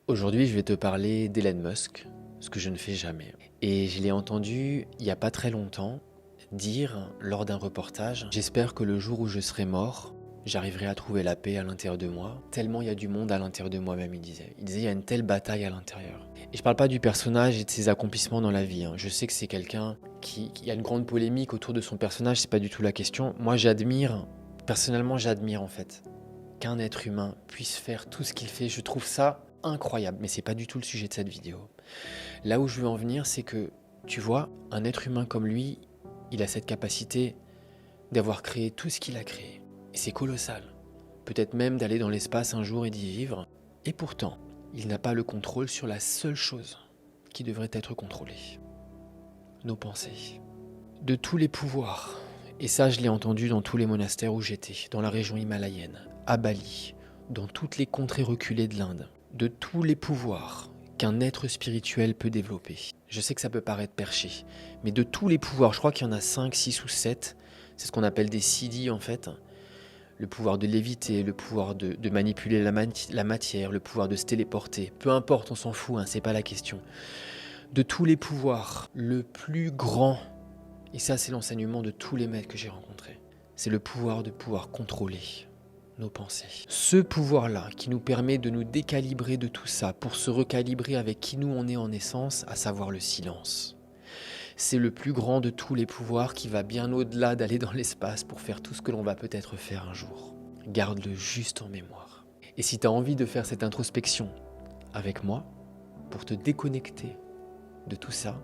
Aujourd'hui, je vais te parler d'Elon Musk, ce que je ne fais jamais. Et je l'ai entendu il n'y a pas très longtemps dire lors d'un reportage: j'espère que le jour où je serai mort, j'arriverai à trouver la paix à l'intérieur de moi, tellement il y a du monde à l'intérieur de moi-même, il disait. Il disait, il y a une telle bataille à l'intérieur. Et je parle pas du personnage et de ses accomplissements dans la vie, hein. Je sais que c'est quelqu'un qui a une grande polémique autour de son personnage, c'est pas du tout la question. Moi, personnellement, j'admire en fait qu'un être humain puisse faire tout ce qu'il fait. Je trouve ça incroyable, mais c'est pas du tout le sujet de cette vidéo. Là où je veux en venir, c'est que, tu vois, un être humain comme lui, il a cette capacité d'avoir créé tout ce qu'il a créé. Et c'est colossal. Peut-être même d'aller dans l'espace un jour et d'y vivre. Et pourtant, il n'a pas le contrôle sur la seule chose qui devrait être contrôlée: nos pensées. De tous les pouvoirs, et ça je l'ai entendu dans tous les monastères où j'étais, dans la région himalayenne, à Bali, dans toutes les contrées reculées de l'Inde, de tous les pouvoirs qu'un être spirituel peut développer. Je sais que ça peut paraître perché, mais de tous les pouvoirs, je crois qu'il y en a 5, 6 ou 7, c'est ce qu'on appelle des siddhis en fait. Le pouvoir de léviter, le pouvoir de manipuler la matière, le pouvoir de se téléporter, peu importe, on s'en fout, hein, c'est pas la question. De tous les pouvoirs, le plus grand, et ça c'est l'enseignement de tous les maîtres que j'ai rencontrés, c'est le pouvoir de pouvoir contrôler nos pensées. Ce pouvoir-là qui nous permet de nous décalibrer de tout ça pour se recalibrer avec qui nous on est en essence, à savoir le silence. C'est le plus grand de tous les pouvoirs qui va bien au-delà d'aller dans l'espace pour faire tout ce que l'on va peut-être faire un jour. Garde-le juste en mémoire. Et si tu as envie de faire cette introspection avec moi, pour te déconnecter de tout ça,